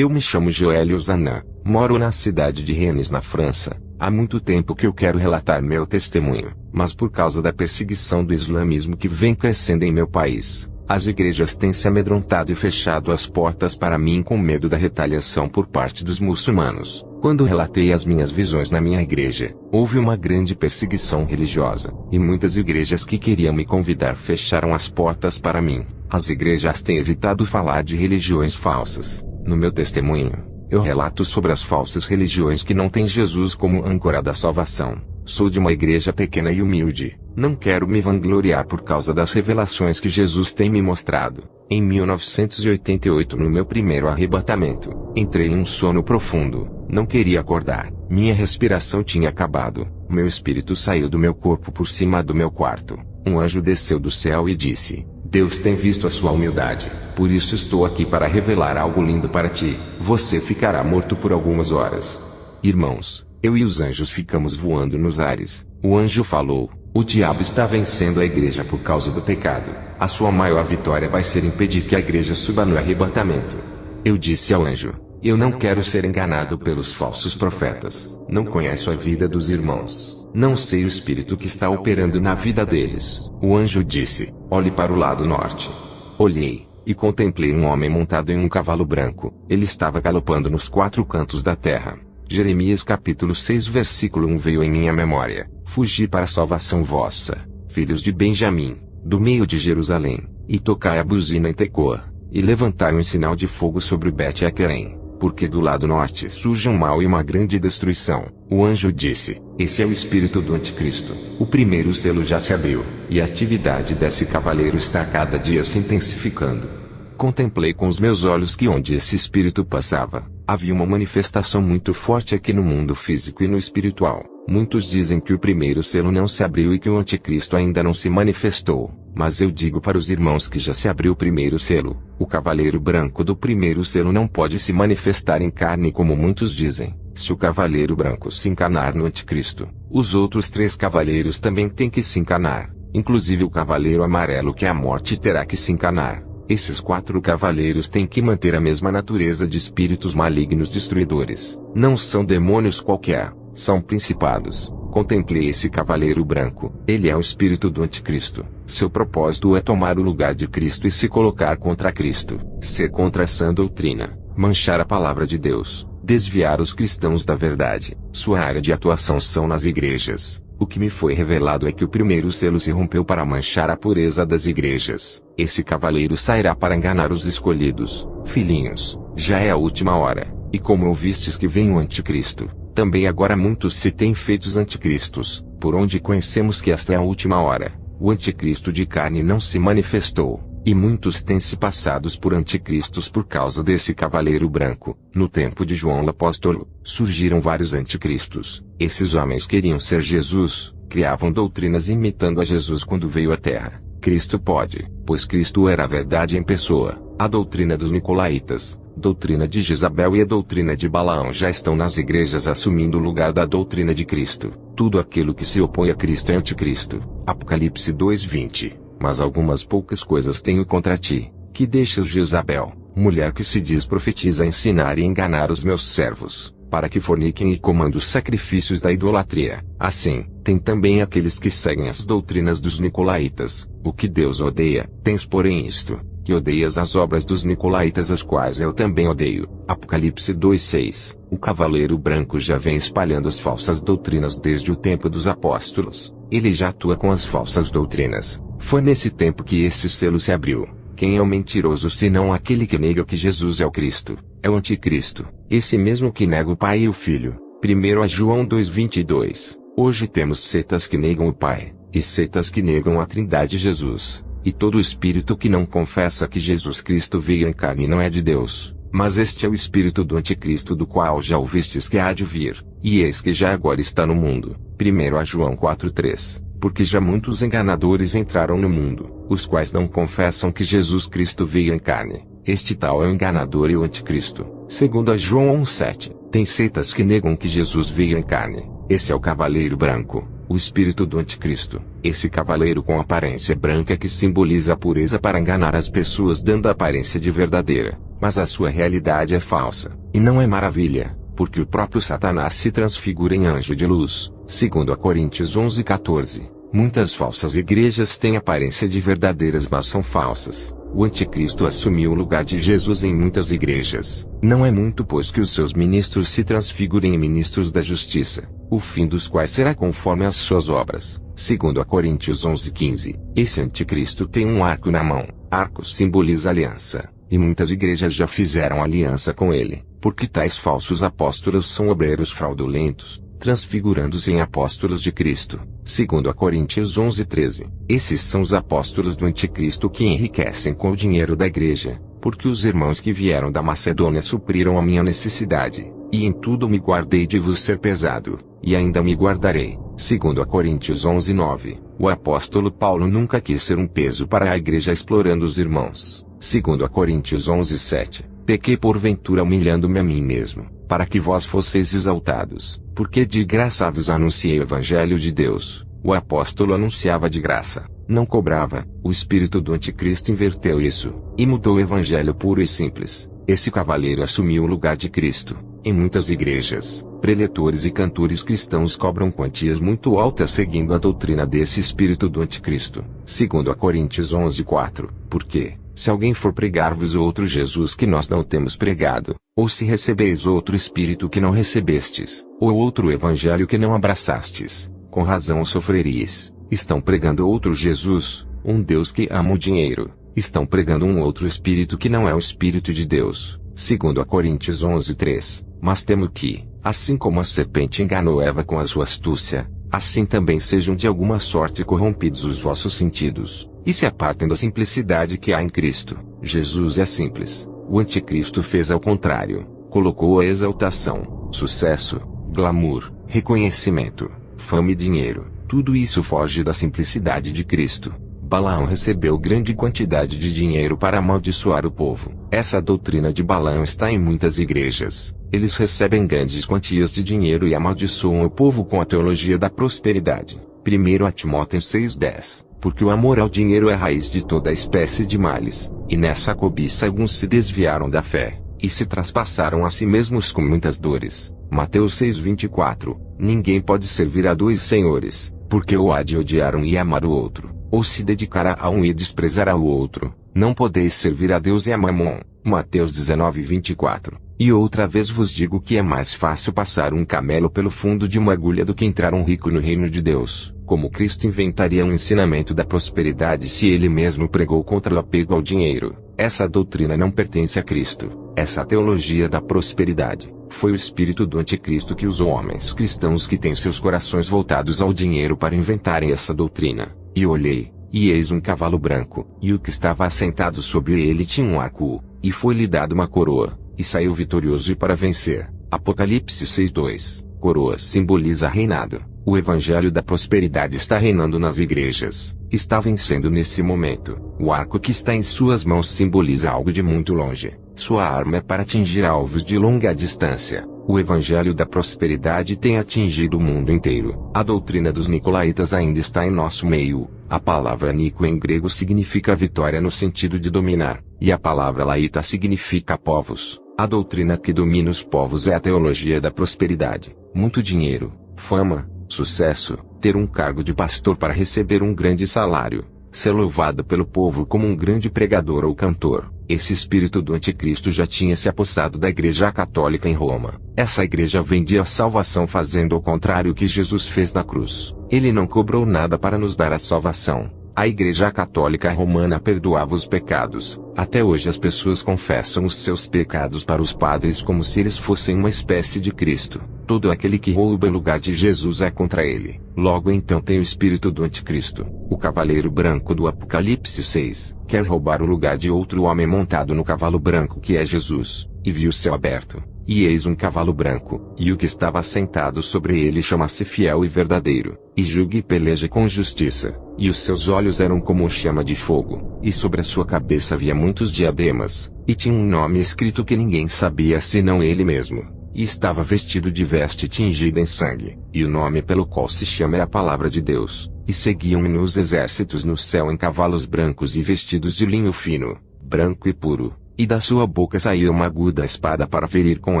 Eu me chamo Joélio Zanan, moro na cidade de Rennes, na França. Há muito tempo que eu quero relatar meu testemunho, mas por causa da perseguição do islamismo que vem crescendo em meu país, as igrejas têm se amedrontado e fechado as portas para mim com medo da retaliação por parte dos muçulmanos. Quando relatei as minhas visões na minha igreja, houve uma grande perseguição religiosa, e muitas igrejas que queriam me convidar fecharam as portas para mim. As igrejas têm evitado falar de religiões falsas. No meu testemunho, eu relato sobre as falsas religiões que não têm Jesus como âncora da salvação. Sou de uma igreja pequena e humilde. Não quero me vangloriar por causa das revelações que Jesus tem me mostrado. Em 1988, no meu primeiro arrebatamento, entrei em um sono profundo. Não queria acordar. Minha respiração tinha acabado. Meu espírito saiu do meu corpo por cima do meu quarto. Um anjo desceu do céu e disse: Deus tem visto a sua humildade. Por isso estou aqui para revelar algo lindo para ti. Você ficará morto por algumas horas. Irmãos, eu e os anjos ficamos voando nos ares. O anjo falou: o diabo está vencendo a igreja por causa do pecado. A sua maior vitória vai ser impedir que a igreja suba no arrebatamento. Eu disse ao anjo: eu não quero ser enganado pelos falsos profetas. Não conheço a vida dos irmãos. Não sei o espírito que está operando na vida deles. O anjo disse: olhe para o lado norte. Olhei, e contemplei um homem montado em um cavalo branco. Ele estava galopando nos quatro cantos da terra. Jeremias capítulo 6 versículo 1 veio em minha memória: fugi para a salvação vossa, filhos de Benjamim, do meio de Jerusalém, e tocai a buzina em Tecoa, e levantai um sinal de fogo sobre Bet-Equerem, porque do lado norte surge um mal e uma grande destruição. O anjo disse: esse é o espírito do anticristo. O primeiro selo já se abriu, e a atividade desse cavaleiro está a cada dia se intensificando. Contemplei com os meus olhos que onde esse espírito passava, havia uma manifestação muito forte aqui no mundo físico e no espiritual. Muitos dizem que o primeiro selo não se abriu e que o anticristo ainda não se manifestou. Mas eu digo para os irmãos que já se abriu o primeiro selo. O cavaleiro branco do primeiro selo não pode se manifestar em carne como muitos dizem. Se o cavaleiro branco se encarnar no anticristo, os outros três cavaleiros também têm que se encarnar. Inclusive o cavaleiro amarelo, que é a morte, terá que se encarnar. Esses quatro cavaleiros têm que manter a mesma natureza de espíritos malignos destruidores. Não são demônios qualquer, são principados. Contemplei esse cavaleiro branco. Ele é o espírito do anticristo. Seu propósito é tomar o lugar de Cristo e se colocar contra Cristo, ser contra a sã doutrina, manchar a palavra de Deus, desviar os cristãos da verdade. Sua área de atuação são nas igrejas. O que me foi revelado é que o primeiro selo se rompeu para manchar a pureza das igrejas. Esse cavaleiro sairá para enganar os escolhidos. Filhinhos, já é a última hora, e como ouvistes que vem o anticristo, também agora muitos se têm feitos anticristos, por onde conhecemos que esta é a última hora. O anticristo de carne não se manifestou, e muitos têm se passados por anticristos por causa desse cavaleiro branco. No tempo de João o apóstolo, surgiram vários anticristos. Esses homens queriam ser Jesus, criavam doutrinas imitando a Jesus quando veio à terra. Cristo pode, pois Cristo era a verdade em pessoa. A doutrina dos nicolaítas, doutrina de Jezabel e a doutrina de Balaão já estão nas igrejas assumindo o lugar da doutrina de Cristo. Tudo aquilo que se opõe a Cristo é anticristo. Apocalipse 2:20. Mas algumas poucas coisas tenho contra ti, que deixas Jezabel, mulher que se diz profetiza, ensinar e enganar os meus servos, para que forniquem e comam os sacrifícios da idolatria. Assim, tem também aqueles que seguem as doutrinas dos nicolaítas. O que Deus odeia, tens porém isto, que odeias as obras dos nicolaítas, as quais eu também odeio. Apocalipse 2:6. O cavaleiro branco já vem espalhando as falsas doutrinas desde o tempo dos apóstolos. Ele já atua com as falsas doutrinas. Foi nesse tempo que esse selo se abriu. Quem é o mentiroso senão aquele que nega que Jesus é o Cristo? É o anticristo, esse mesmo que nega o Pai e o Filho. 1 João 2:22. Hoje temos setas que negam o Pai, e setas que negam a Trindade Jesus. E todo espírito que não confessa que Jesus Cristo veio em carne não é de Deus. Mas este é o espírito do anticristo, do qual já ouvistes que há de vir, e eis que já agora está no mundo. 1 João 4:3. Porque já muitos enganadores entraram no mundo, os quais não confessam que Jesus Cristo veio em carne. Este tal é o enganador e o anticristo. 2 João 1:7. Tem seitas que negam que Jesus veio em carne. Esse é o cavaleiro branco, o espírito do anticristo. Esse cavaleiro com aparência branca que simboliza a pureza para enganar as pessoas, dando a aparência de verdadeira. mas a sua realidade é falsa, e não é maravilha, porque o próprio Satanás se transfigura em anjo de luz, segundo a Coríntios 11:14. Muitas falsas igrejas têm aparência de verdadeiras, mas são falsas. O anticristo assumiu o lugar de Jesus em muitas igrejas. Não é muito, pois, que os seus ministros se transfigurem em ministros da justiça, o fim dos quais será conforme as suas obras, segundo a Coríntios 11:15. Esse anticristo tem um arco na mão. Arco simboliza aliança, e muitas igrejas já fizeram aliança com ele, porque tais falsos apóstolos são obreiros fraudulentos, transfigurando-se em apóstolos de Cristo, segundo a Coríntios 11:13. Esses são os apóstolos do anticristo que enriquecem com o dinheiro da igreja, porque os irmãos que vieram da Macedônia supriram a minha necessidade, e em tudo me guardei de vos ser pesado, e ainda me guardarei, segundo a Coríntios 11:9. O apóstolo Paulo nunca quis ser um peso para a igreja explorando os irmãos, segundo a Coríntios 11:7. Pequei porventura humilhando-me a mim mesmo, para que vós fosseis exaltados, porque de graça vos anunciei o evangelho de Deus. O apóstolo anunciava de graça, não cobrava. O espírito do anticristo inverteu isso, e mudou o evangelho puro e simples. Esse cavaleiro assumiu o lugar de Cristo. Em muitas igrejas, preletores e cantores cristãos cobram quantias muito altas seguindo a doutrina desse espírito do anticristo, segundo a Coríntios 11:4. Porque, se alguém for pregar-vos outro Jesus que nós não temos pregado, ou se recebeis outro espírito que não recebestes, ou outro evangelho que não abraçastes, com razão sofreríeis. Estão pregando outro Jesus, um Deus que ama o dinheiro. Estão pregando um outro espírito que não é o Espírito de Deus, segundo a Coríntios 11:3. Mas temo que, assim como a serpente enganou Eva com a sua astúcia, assim também sejam de alguma sorte corrompidos os vossos sentidos, e se apartem da simplicidade que há em Cristo. Jesus é simples. O anticristo fez ao contrário, colocou a exaltação, sucesso, glamour, reconhecimento, fama e dinheiro. Tudo isso foge da simplicidade de Cristo. Balaão recebeu grande quantidade de dinheiro para amaldiçoar o povo. Essa doutrina de Balaão está em muitas igrejas. Eles recebem grandes quantias de dinheiro e amaldiçoam o povo com a teologia da prosperidade. 1 Timóteo 6:10. Porque o amor ao dinheiro é a raiz de toda espécie de males, e nessa cobiça alguns se desviaram da fé, e se traspassaram a si mesmos com muitas dores. Mateus 6:24. Ninguém pode servir a dois senhores, porque ou há de odiar um e amar o outro, ou se dedicará a um e desprezará o outro. Não podeis servir a Deus e a Mamon. Mateus 19:24. E outra vez vos digo que é mais fácil passar um camelo pelo fundo de uma agulha do que entrar um rico no reino de Deus. Como Cristo inventaria um ensinamento da prosperidade se ele mesmo pregou contra o apego ao dinheiro? Essa doutrina não pertence a Cristo. Essa teologia da prosperidade foi o espírito do anticristo que usou homens cristãos que têm seus corações voltados ao dinheiro para inventarem essa doutrina. E olhei, e eis um cavalo branco, e o que estava assentado sobre ele tinha um arco, e foi-lhe dado uma coroa, e saiu vitorioso e para vencer. Apocalipse 6:2. Coroa simboliza reinado. O evangelho da prosperidade está reinando nas igrejas. Está vencendo nesse momento. O arco que está em suas mãos simboliza algo de muito longe. Sua arma é para atingir alvos de longa distância. O evangelho da prosperidade tem atingido o mundo inteiro. A doutrina dos nicolaítas ainda está em nosso meio. A palavra nico em grego significa vitória no sentido de dominar, e a palavra laíta significa povos. A doutrina que domina os povos é a teologia da prosperidade. Muito dinheiro, fama, sucesso, ter um cargo de pastor para receber um grande salário, ser louvado pelo povo como um grande pregador ou cantor. Esse espírito do anticristo já tinha se apossado da igreja católica em Roma. Essa igreja vendia a salvação fazendo o contrário que Jesus fez na cruz. Ele não cobrou nada para nos dar a salvação. A igreja católica romana perdoava os pecados. Até hoje as pessoas confessam os seus pecados para os padres como se eles fossem uma espécie de Cristo. Todo aquele que rouba o lugar de Jesus é contra ele. Logo então tem o espírito do anticristo. O cavaleiro branco do Apocalipse 6 quer roubar o lugar de outro homem montado no cavalo branco que é Jesus. E viu o céu aberto, e eis um cavalo branco, e o que estava assentado sobre ele chama-se Fiel e Verdadeiro, e julga e peleja com justiça, e os seus olhos eram como chama de fogo, e sobre a sua cabeça havia muitos diademas, e tinha um nome escrito que ninguém sabia senão ele mesmo, e estava vestido de veste tingida em sangue, e o nome pelo qual se chama é a Palavra de Deus, e seguiam-me os exércitos no céu em cavalos brancos e vestidos de linho fino, branco e puro. e da sua boca saía uma aguda espada para ferir com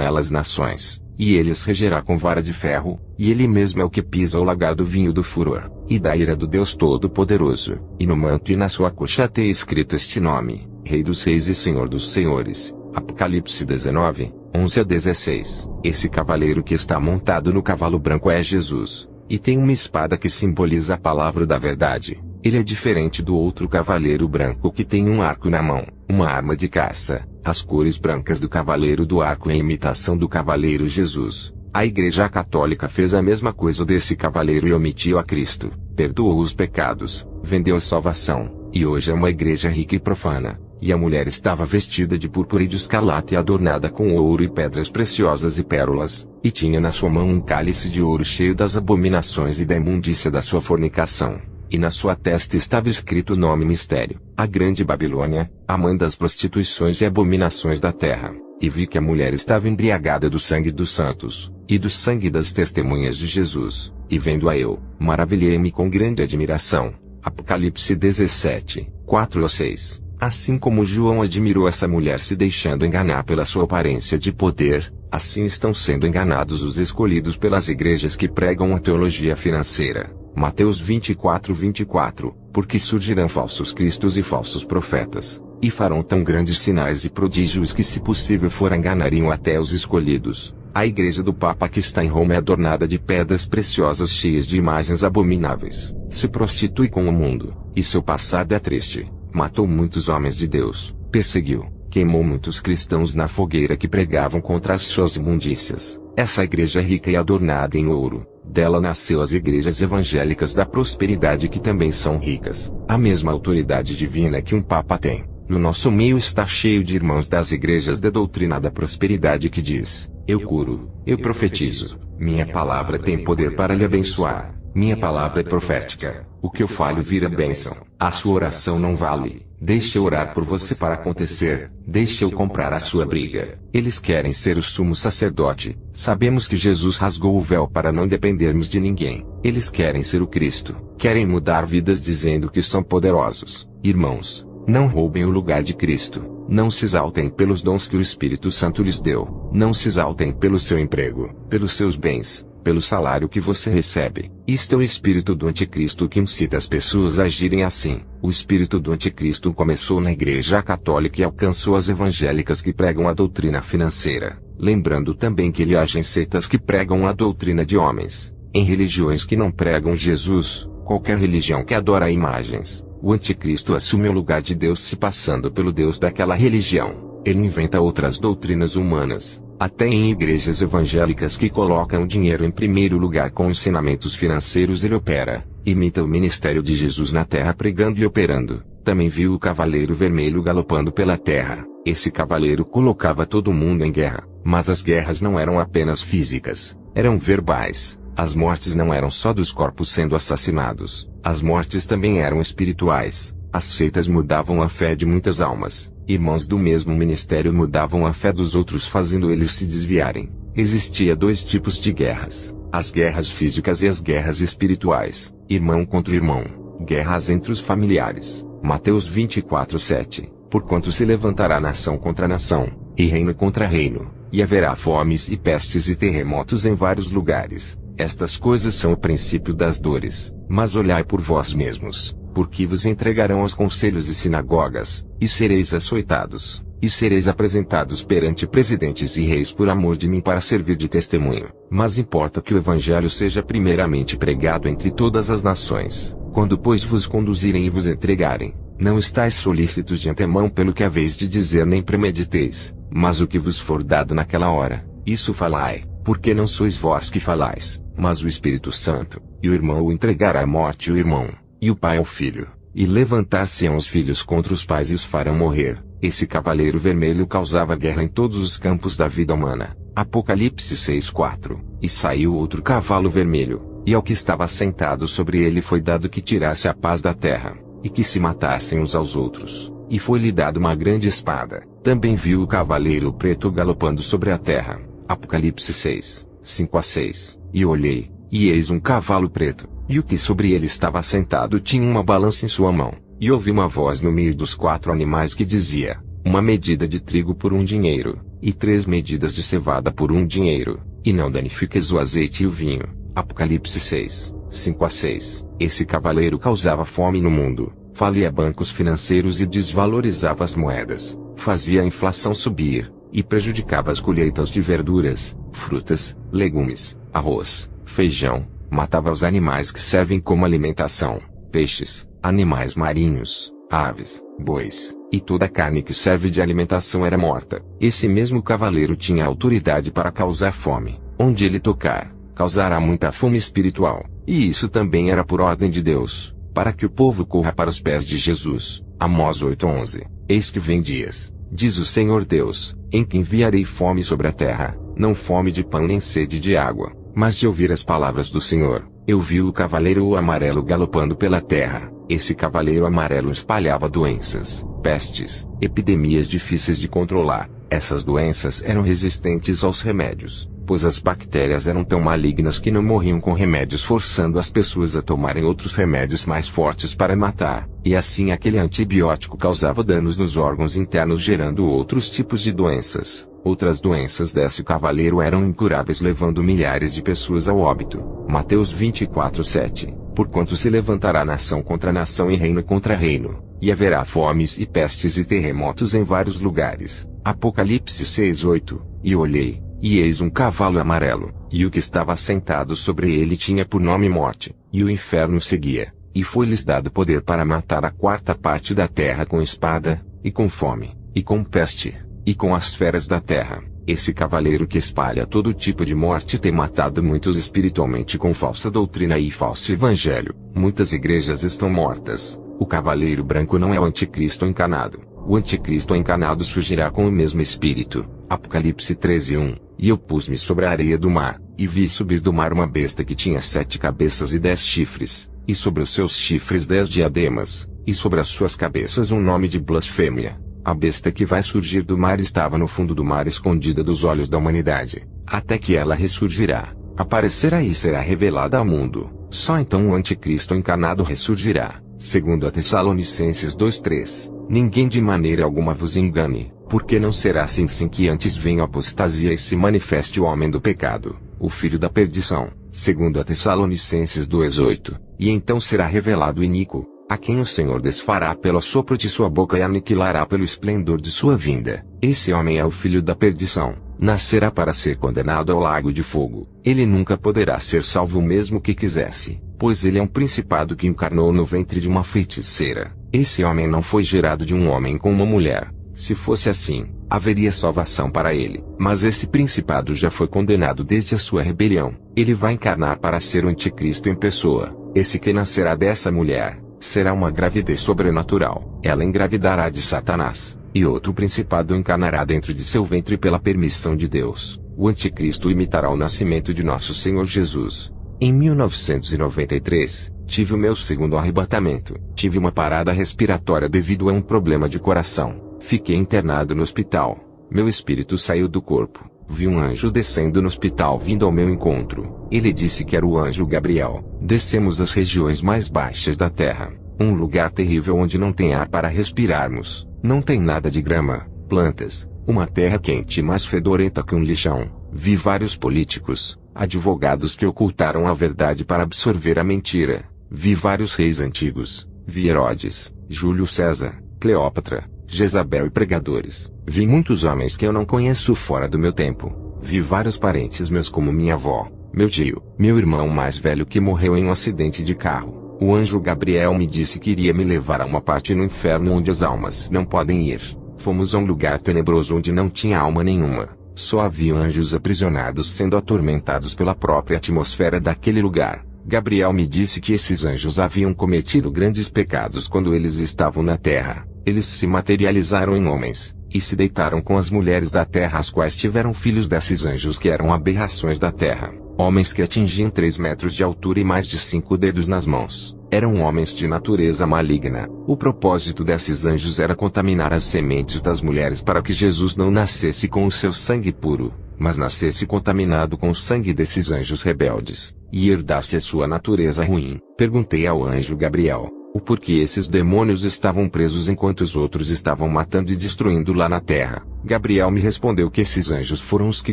ela as nações, e ele as regerá com vara de ferro, e ele mesmo é o que pisa o lagar do vinho do furor, e da ira do Deus Todo-Poderoso, e no manto e na sua coxa tem escrito este nome, Rei dos Reis e Senhor dos Senhores. Apocalipse 19, 11 a 16. Esse cavaleiro que está montado no cavalo branco é Jesus, e tem uma espada que simboliza a palavra da verdade. Ele é diferente do outro cavaleiro branco que tem um arco na mão, uma arma de caça. As cores brancas do cavaleiro do arco é a imitação do cavaleiro Jesus. A Igreja Católica fez a mesma coisa desse cavaleiro e omitiu a Cristo, perdoou os pecados, vendeu a salvação, e hoje é uma igreja rica e profana. E a mulher estava vestida de púrpura e de escarlate e adornada com ouro e pedras preciosas e pérolas, e tinha na sua mão um cálice de ouro cheio das abominações e da imundícia da sua fornicação. E na sua testa estava escrito o nome mistério, a grande Babilônia, a mãe das prostituições e abominações da terra. E vi que a mulher estava embriagada do sangue dos santos, e do sangue das testemunhas de Jesus, e vendo-a eu, maravilhei-me com grande admiração. Apocalipse 17, 4 ou 6. Assim como João admirou essa mulher se deixando enganar pela sua aparência de poder, assim estão sendo enganados os escolhidos pelas igrejas que pregam a teologia financeira. Mateus 24, 24, porque surgirão falsos cristos e falsos profetas, e farão tão grandes sinais e prodígios que, se possível for, enganariam até os escolhidos. A igreja do Papa que está em Roma é adornada de pedras preciosas cheias de imagens abomináveis, se prostitui com o mundo, e seu passado é triste. Matou muitos homens de Deus, perseguiu, queimou muitos cristãos na fogueira que pregavam contra as suas imundícias. Essa igreja é rica e adornada em ouro. Dela nasceu as igrejas evangélicas da prosperidade que também são ricas. A mesma autoridade divina que um papa tem. No nosso meio está cheio de irmãos das igrejas da doutrina da prosperidade que diz: eu curo, eu profetizo, minha palavra tem poder para lhe abençoar, minha palavra é profética, o que eu falo vira bênção, a sua oração não vale, deixe eu orar por você para acontecer, deixe eu comprar a sua briga. Eles querem ser o sumo sacerdote. Sabemos que Jesus rasgou o véu para não dependermos de ninguém. Eles querem ser o Cristo, querem mudar vidas dizendo que são poderosos. Irmãos, não roubem o lugar de Cristo, não se exaltem pelos dons que o Espírito Santo lhes deu, não se exaltem pelo seu emprego, pelos seus bens, pelo salário que você recebe. Isto é o espírito do anticristo que incita as pessoas a agirem assim. O espírito do anticristo começou na Igreja Católica e alcançou as evangélicas que pregam a doutrina financeira. Lembrando também que ele age em seitas que pregam a doutrina de homens, em religiões que não pregam Jesus, qualquer religião que adora imagens. O anticristo assume o lugar de Deus se passando pelo Deus daquela religião. Ele inventa outras doutrinas humanas. Até em igrejas evangélicas que colocam o dinheiro em primeiro lugar com ensinamentos financeiros ele opera, imita o ministério de Jesus na terra pregando e operando. Também viu o cavaleiro vermelho galopando pela terra. Esse cavaleiro colocava todo mundo em guerra, mas as guerras não eram apenas físicas, eram verbais. As mortes não eram só dos corpos sendo assassinados, as mortes também eram espirituais. As seitas mudavam a fé de muitas almas. Irmãos do mesmo ministério mudavam a fé dos outros fazendo eles se desviarem. Existia dois tipos de guerras: as guerras físicas e as guerras espirituais. Irmão contra irmão. Guerras entre os familiares. Mateus 24, 7. Porquanto se levantará nação contra nação, e reino contra reino, e haverá fomes e pestes e terremotos em vários lugares. Estas coisas são o princípio das dores. Mas olhai por vós mesmos, porque vos entregarão aos conselhos e sinagogas, e sereis açoitados, e sereis apresentados perante presidentes e reis por amor de mim para servir de testemunho. Mas importa que o evangelho seja primeiramente pregado entre todas as nações. Quando pois vos conduzirem e vos entregarem, não estáis solícitos de antemão pelo que haveis de dizer nem premediteis, mas o que vos for dado naquela hora, isso falai, porque não sois vós que falais, mas o Espírito Santo. E o irmão o entregará à morte o irmão, e o pai ao filho, e levantar-se-ão os filhos contra os pais e os farão morrer. Esse cavaleiro vermelho causava guerra em todos os campos da vida humana. Apocalipse 6:4. E saiu outro cavalo vermelho, e ao que estava sentado sobre ele foi dado que tirasse a paz da terra, e que se matassem uns aos outros, e foi-lhe dado uma grande espada. Também viu o cavaleiro preto galopando sobre a terra. Apocalipse 6, 5-6. E olhei, e eis um cavalo preto, e o que sobre ele estava sentado tinha uma balança em sua mão, e ouvi uma voz no meio dos quatro animais que dizia: uma medida de trigo por 1 dinheiro, e 3 medidas de cevada por 1 dinheiro, e não danifiques o azeite e o vinho. Apocalipse 6, 5-6. Esse cavaleiro causava fome no mundo, falia bancos financeiros e desvalorizava as moedas, fazia a inflação subir, e prejudicava as colheitas de verduras, frutas, legumes, arroz, feijão, matava os animais que servem como alimentação, peixes, animais marinhos, aves, bois, e toda a carne que serve de alimentação era morta. Esse mesmo cavaleiro tinha autoridade para causar fome. Onde ele tocar, causará muita fome espiritual, e isso também era por ordem de Deus, para que o povo corra para os pés de Jesus. Amós 8:11. Eis que vem dias, diz o Senhor Deus, em que enviarei fome sobre a terra, não fome de pão nem sede de água, mas de ouvir as palavras do Senhor. Eu vi o cavaleiro amarelo galopando pela terra. Esse cavaleiro amarelo espalhava doenças, pestes, epidemias difíceis de controlar. Essas doenças eram resistentes aos remédios, pois as bactérias eram tão malignas que não morriam com remédios, forçando as pessoas a tomarem outros remédios mais fortes para matar. E assim aquele antibiótico causava danos nos órgãos internos, gerando outros tipos de doenças. Outras doenças desse cavaleiro eram incuráveis, levando milhares de pessoas ao óbito. Mateus 24:7. Porquanto se levantará nação contra nação e reino contra reino, e haverá fomes e pestes e terremotos em vários lugares. Apocalipse 6:8. E olhei, e eis um cavalo amarelo, e o que estava sentado sobre ele tinha por nome Morte, e o inferno seguia, e foi-lhes dado poder para matar a 4ª parte da terra com espada, e com fome, e com peste, e com as feras da terra. Esse cavaleiro que espalha todo tipo de morte tem matado muitos espiritualmente com falsa doutrina e falso evangelho. Muitas igrejas estão mortas. O cavaleiro branco não é o anticristo encarnado. O anticristo encarnado surgirá com o mesmo espírito. Apocalipse 13:1. E eu pus-me sobre a areia do mar, e vi subir do mar uma besta que tinha 7 cabeças e 10 chifres, e sobre os seus chifres 10 diademas, e sobre as suas cabeças um nome de blasfêmia. A besta que vai surgir do mar estava no fundo do mar, escondida dos olhos da humanidade, até que ela ressurgirá, aparecerá e será revelada ao mundo. Só então o anticristo encarnado ressurgirá. Segundo a Tessalonicenses 2:3. Ninguém de maneira alguma vos engane, porque não será assim sem que antes venha a apostasia e se manifeste o homem do pecado, o filho da perdição. Segundo a Tessalonicenses 2:8. E então será revelado o iníquo, a quem o Senhor desfará pelo sopro de sua boca e aniquilará pelo esplendor de sua vinda. Esse homem é o filho da perdição, nascerá para ser condenado ao lago de fogo. Ele nunca poderá ser salvo mesmo que quisesse, pois ele é um principado que encarnou no ventre de uma feiticeira. Esse homem não foi gerado de um homem com uma mulher. Se fosse assim, haveria salvação para ele. Mas esse principado já foi condenado desde a sua rebelião. Ele vai encarnar para ser o anticristo em pessoa. Esse que nascerá dessa mulher será uma gravidez sobrenatural. Ela engravidará de Satanás, e outro principado encarnará dentro de seu ventre pela permissão de Deus. O anticristo imitará o nascimento de nosso Senhor Jesus. Em 1993, tive o meu segundo arrebatamento. Tive uma parada respiratória devido a um problema de coração. Fiquei internado no hospital. Meu espírito saiu do corpo. Vi um anjo descendo no hospital vindo ao meu encontro. Ele disse que era o anjo Gabriel. Descemos as regiões mais baixas da terra. Um lugar terrível onde não tem ar para respirarmos. Não tem nada de grama, plantas. Uma terra quente mais fedorenta que um lixão. Vi vários políticos, advogados que ocultaram a verdade para absorver a mentira. Vi vários reis antigos. Vi Herodes, Júlio César, Cleópatra, Jezabel e pregadores. Vi muitos homens que eu não conheço fora do meu tempo. Vi vários parentes meus como minha avó, meu tio, meu irmão mais velho que morreu em um acidente de carro. O anjo Gabriel me disse que iria me levar a uma parte no inferno onde as almas não podem ir. Fomos a um lugar tenebroso onde não tinha alma nenhuma. Só havia anjos aprisionados sendo atormentados pela própria atmosfera daquele lugar. Gabriel me disse que esses anjos haviam cometido grandes pecados quando eles estavam na terra. Eles se materializaram em homens, e se deitaram com as mulheres da terra, as quais tiveram filhos desses anjos que eram aberrações da terra. Homens que atingiam 3 metros de altura e mais de 5 dedos nas mãos. Eram homens de natureza maligna. O propósito desses anjos era contaminar as sementes das mulheres para que Jesus não nascesse com o seu sangue puro, mas nascesse contaminado com o sangue desses anjos rebeldes, e herdasse a sua natureza ruim. Perguntei ao anjo Gabriel, o porquê esses demônios estavam presos enquanto os outros estavam matando e destruindo lá na terra. Gabriel me respondeu que esses anjos foram os que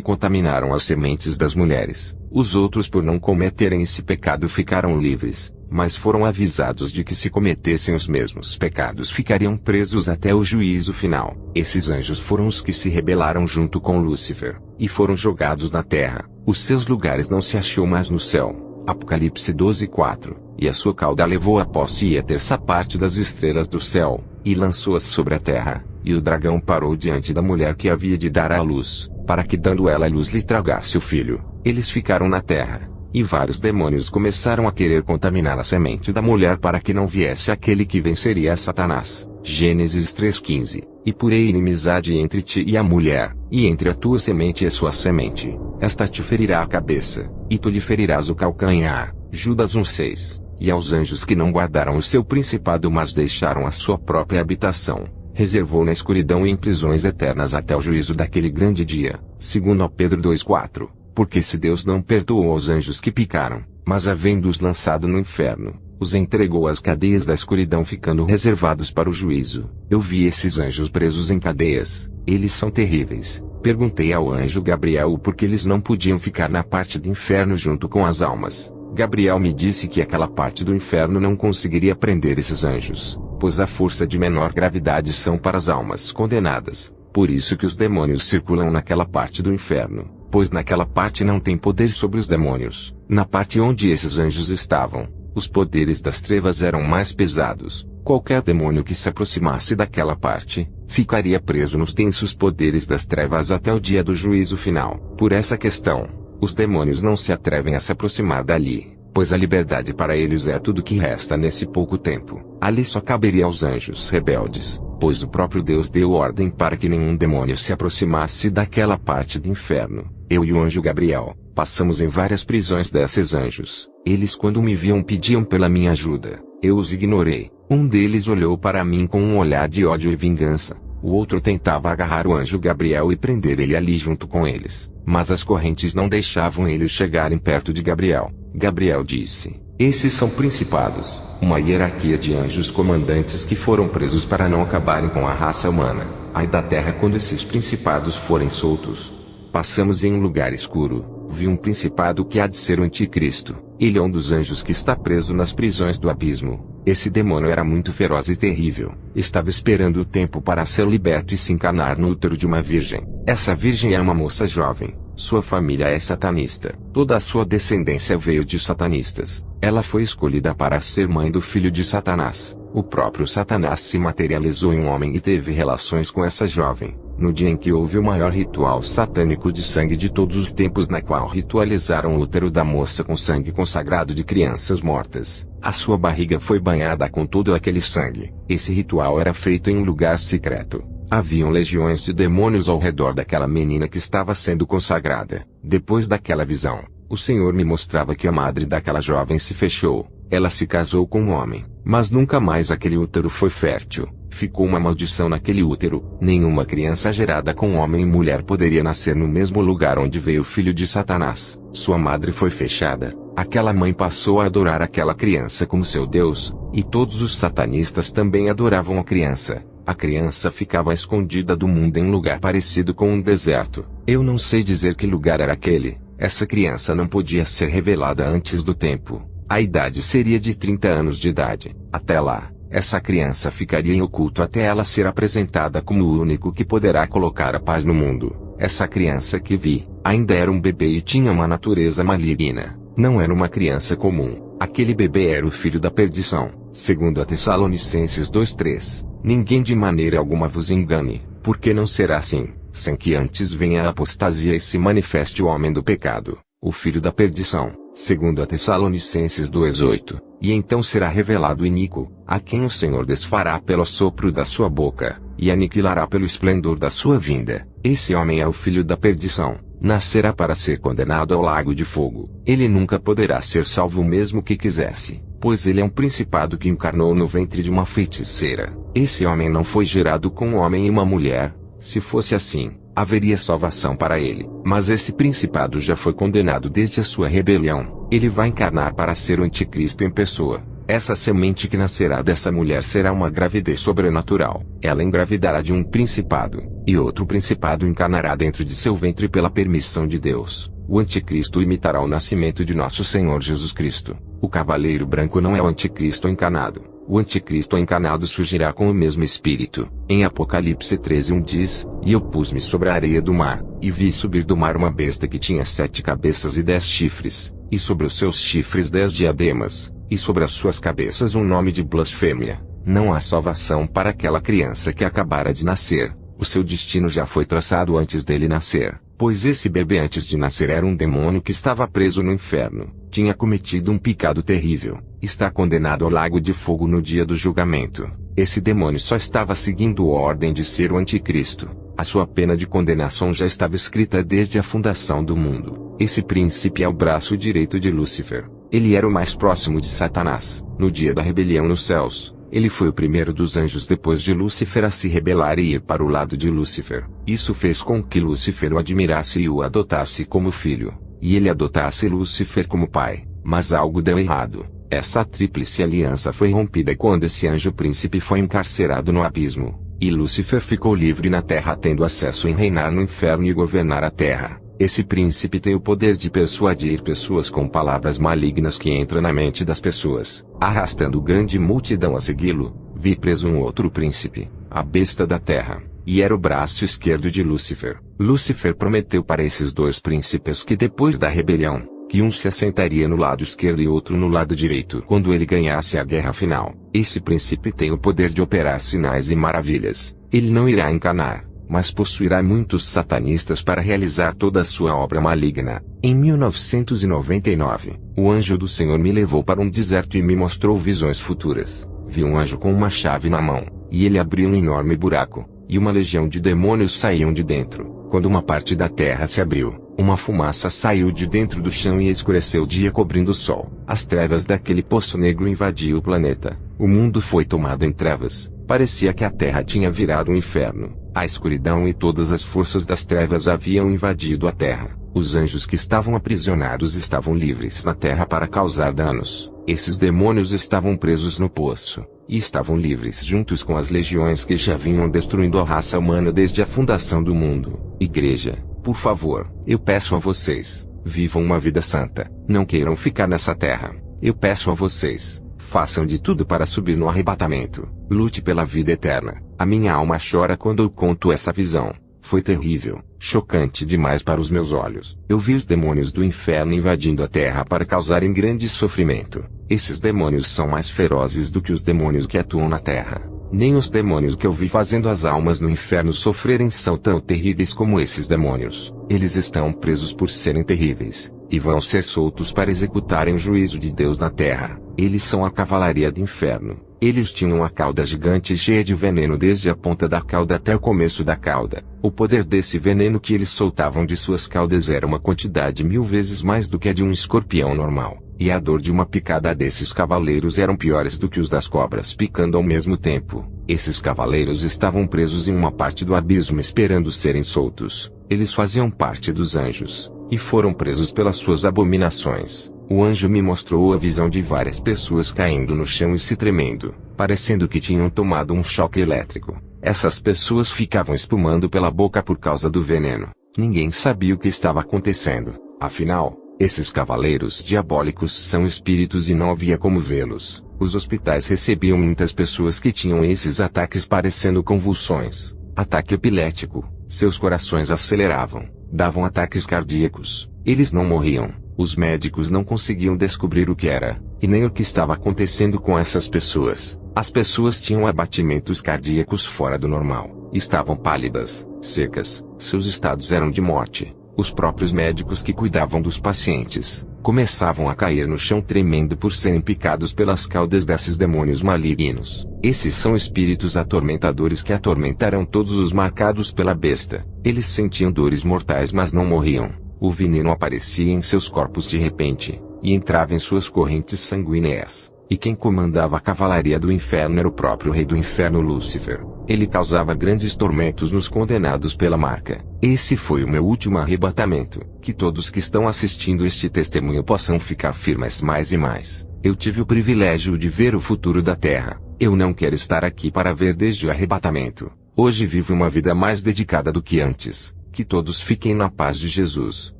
contaminaram as sementes das mulheres. Os outros, por não cometerem esse pecado, ficaram livres, mas foram avisados de que se cometessem os mesmos pecados ficariam presos até o juízo final. Esses anjos foram os que se rebelaram junto com Lúcifer, e foram jogados na terra. Os seus lugares não se achou mais no céu. Apocalipse 12:4. E a sua cauda levou a posse e a terça parte das estrelas do céu, e lançou-as sobre a terra. E o dragão parou diante da mulher que havia de dar à luz, para que dando ela a luz lhe tragasse o filho. Eles ficaram na terra, e vários demônios começaram a querer contaminar a semente da mulher para que não viesse aquele que venceria a Satanás. Gênesis 3:15. E porei inimizade entre ti e a mulher, e entre a tua semente e a sua semente. Esta te ferirá a cabeça, e tu lhe ferirás o calcanhar. Judas 1:6. E aos anjos que não guardaram o seu principado mas deixaram a sua própria habitação, reservou na escuridão e em prisões eternas até o juízo daquele grande dia. Segundo Pedro 2:4. Porque se Deus não perdoou aos anjos que pecaram, mas havendo-os lançado no inferno, os entregou às cadeias da escuridão ficando reservados para o juízo. Eu vi esses anjos presos em cadeias, eles são terríveis. Perguntei ao anjo Gabriel por que eles não podiam ficar na parte do inferno junto com as almas. Gabriel me disse que aquela parte do inferno não conseguiria prender esses anjos, pois a força de menor gravidade são para as almas condenadas. Por isso que os demônios circulam naquela parte do inferno, pois naquela parte não tem poder sobre os demônios. Na parte onde esses anjos estavam, os poderes das trevas eram mais pesados. Qualquer demônio que se aproximasse daquela parte, ficaria preso nos densos poderes das trevas até o dia do juízo final. Por essa questão, os demônios não se atrevem a se aproximar dali, pois a liberdade para eles é tudo que resta nesse pouco tempo. Ali só caberia aos anjos rebeldes, pois o próprio Deus deu ordem para que nenhum demônio se aproximasse daquela parte do inferno. Eu e o anjo Gabriel passamos em várias prisões desses anjos. Eles, quando me viam, pediam pela minha ajuda. Eu os ignorei. Um deles olhou para mim com um olhar de ódio e vingança. O outro tentava agarrar o anjo Gabriel e prender ele ali junto com eles, mas as correntes não deixavam eles chegarem perto de Gabriel. Gabriel disse: esses são principados, uma hierarquia de anjos comandantes que foram presos para não acabarem com a raça humana. Ai da terra quando esses principados forem soltos. Passamos em um lugar escuro. Vi um principado que há de ser o anticristo. Ele é um dos anjos que está preso nas prisões do abismo. Esse demônio era muito feroz e terrível. Estava esperando o tempo para ser liberto e se encarnar no útero de uma virgem. Essa virgem é uma moça jovem. Sua família é satanista. Toda a sua descendência veio de satanistas. Ela foi escolhida para ser mãe do filho de Satanás. O próprio Satanás se materializou em um homem e teve relações com essa jovem. No dia em que houve o maior ritual satânico de sangue de todos os tempos, na qual ritualizaram o útero da moça com sangue consagrado de crianças mortas, a sua barriga foi banhada com todo aquele sangue. Esse ritual era feito em um lugar secreto. Haviam legiões de demônios ao redor daquela menina que estava sendo consagrada. Depois daquela visão, o Senhor me mostrava que a madre daquela jovem se fechou. Ela se casou com um homem, mas nunca mais aquele útero foi fértil. Ficou uma maldição naquele útero. Nenhuma criança gerada com homem e mulher poderia nascer no mesmo lugar onde veio o filho de Satanás. Sua madre foi fechada. Aquela mãe passou a adorar aquela criança como seu Deus, e todos os satanistas também adoravam a criança. A criança ficava escondida do mundo em um lugar parecido com um deserto. Eu não sei dizer que lugar era aquele. Essa criança não podia ser revelada antes do tempo. A idade seria de 30 anos de idade. Até lá, essa criança ficaria em oculto até ela ser apresentada como o único que poderá colocar a paz no mundo. Essa criança que vi, ainda era um bebê e tinha uma natureza maligna. Não era uma criança comum. Aquele bebê era o filho da perdição. Segundo a Tessalonicenses 2:3. Ninguém de maneira alguma vos engane, porque não será assim, sem que antes venha a apostasia e se manifeste o homem do pecado, o filho da perdição. Segundo a Tessalonicenses 2:8. E então será revelado o iníquo, a quem o Senhor desfará pelo sopro da sua boca, e aniquilará pelo esplendor da sua vinda. Esse homem é o filho da perdição. Nascerá para ser condenado ao lago de fogo. Ele nunca poderá ser salvo mesmo que quisesse, pois ele é um principado que encarnou no ventre de uma feiticeira. Esse homem não foi gerado com um homem e uma mulher. Se fosse assim, haveria salvação para ele. Mas esse principado já foi condenado desde a sua rebelião. Ele vai encarnar para ser o anticristo em pessoa. Essa semente que nascerá dessa mulher será uma gravidez sobrenatural. Ela engravidará de um principado, e outro principado encarnará dentro de seu ventre pela permissão de Deus. O anticristo imitará o nascimento de nosso Senhor Jesus Cristo. O cavaleiro branco não é o anticristo encarnado. O anticristo encarnado surgirá com o mesmo espírito. Em Apocalipse 13:1 diz: E eu pus-me sobre a areia do mar, e vi subir do mar uma besta que tinha 7 cabeças e 10 chifres, e sobre os seus chifres 10 diademas, e sobre as suas cabeças um nome de blasfêmia. Não há salvação para aquela criança que acabara de nascer. O seu destino já foi traçado antes dele nascer, pois esse bebê antes de nascer era um demônio que estava preso no inferno, tinha cometido um pecado terrível, está condenado ao lago de fogo no dia do julgamento. Esse demônio só estava seguindo a ordem de ser o anticristo. A sua pena de condenação já estava escrita desde a fundação do mundo. Esse príncipe é o braço direito de Lúcifer. Ele era o mais próximo de Satanás. No dia da rebelião nos céus, ele foi o primeiro dos anjos depois de Lúcifer a se rebelar e ir para o lado de Lúcifer. Isso fez com que Lúcifer o admirasse e o adotasse como filho, e ele adotasse Lúcifer como pai. Mas algo deu errado. Essa tríplice aliança foi rompida quando esse anjo príncipe foi encarcerado no abismo, e Lúcifer ficou livre na terra, tendo acesso em reinar no inferno e governar a terra. Esse príncipe tem o poder de persuadir pessoas com palavras malignas que entram na mente das pessoas, arrastando grande multidão a segui-lo. Vi preso um outro príncipe, a besta da terra, e era o braço esquerdo de Lúcifer. Lúcifer prometeu para esses dois príncipes que depois da rebelião, que um se assentaria no lado esquerdo e outro no lado direito quando ele ganhasse a guerra final. Esse príncipe tem o poder de operar sinais e maravilhas. Ele não irá encarnar, mas possuirá muitos satanistas para realizar toda a sua obra maligna. Em 1999, o anjo do Senhor me levou para um deserto e me mostrou visões futuras. Vi um anjo com uma chave na mão, e ele abriu um enorme buraco, e uma legião de demônios saíam de dentro. Quando uma parte da terra se abriu, uma fumaça saiu de dentro do chão e escureceu o dia cobrindo o sol. As trevas daquele poço negro invadiam o planeta. O mundo foi tomado em trevas. Parecia que a terra tinha virado um inferno. A escuridão e todas as forças das trevas haviam invadido a terra. Os anjos que estavam aprisionados estavam livres na terra para causar danos. Esses demônios estavam presos no poço, e estavam livres juntos com as legiões que já vinham destruindo a raça humana desde a fundação do mundo. Igreja, por favor, eu peço a vocês, vivam uma vida santa, não queiram ficar nessa terra. Eu peço a vocês, façam de tudo para subir no arrebatamento. Lute pela vida eterna. A minha alma chora quando eu conto essa visão. Foi terrível, chocante demais para os meus olhos. Eu vi os demônios do inferno invadindo a terra para causarem grande sofrimento. Esses demônios são mais ferozes do que os demônios que atuam na terra. Nem os demônios que eu vi fazendo as almas no inferno sofrerem são tão terríveis como esses demônios. Eles estão presos por serem terríveis, e vão ser soltos para executarem o juízo de Deus na terra. Eles são a cavalaria do inferno. Eles tinham a cauda gigante cheia de veneno desde a ponta da cauda até o começo da cauda. O poder desse veneno que eles soltavam de suas caudas era uma quantidade 1000 vezes mais do que a de um escorpião normal. E a dor de uma picada desses cavaleiros eram piores do que os das cobras picando ao mesmo tempo. Esses cavaleiros estavam presos em uma parte do abismo esperando serem soltos. Eles faziam parte dos anjos, e foram presos pelas suas abominações. O anjo me mostrou a visão de várias pessoas caindo no chão e se tremendo, parecendo que tinham tomado um choque elétrico. Essas pessoas ficavam espumando pela boca por causa do veneno. Ninguém sabia o que estava acontecendo. Afinal, esses cavaleiros diabólicos são espíritos e não havia como vê-los. Os hospitais recebiam muitas pessoas que tinham esses ataques parecendo convulsões. Ataque epilético. Seus corações aceleravam, davam ataques cardíacos. Eles não morriam. Os médicos não conseguiam descobrir o que era, e nem o que estava acontecendo com essas pessoas. As pessoas tinham abatimentos cardíacos fora do normal. Estavam pálidas, secas, seus estados eram de morte. Os próprios médicos que cuidavam dos pacientes começavam a cair no chão tremendo por serem picados pelas caudas desses demônios malignos. Esses são espíritos atormentadores que atormentarão todos os marcados pela besta. Eles sentiam dores mortais mas não morriam. O veneno aparecia em seus corpos de repente, e entrava em suas correntes sanguíneas. E quem comandava a cavalaria do inferno era o próprio rei do inferno Lúcifer. Ele causava grandes tormentos nos condenados pela marca. Esse foi o meu último arrebatamento. Que todos que estão assistindo este testemunho possam ficar firmes mais e mais. Eu tive o privilégio de ver o futuro da terra. Eu não quero estar aqui para ver desde o arrebatamento. Hoje vivo uma vida mais dedicada do que antes. Que todos fiquem na paz de Jesus.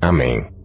Amém.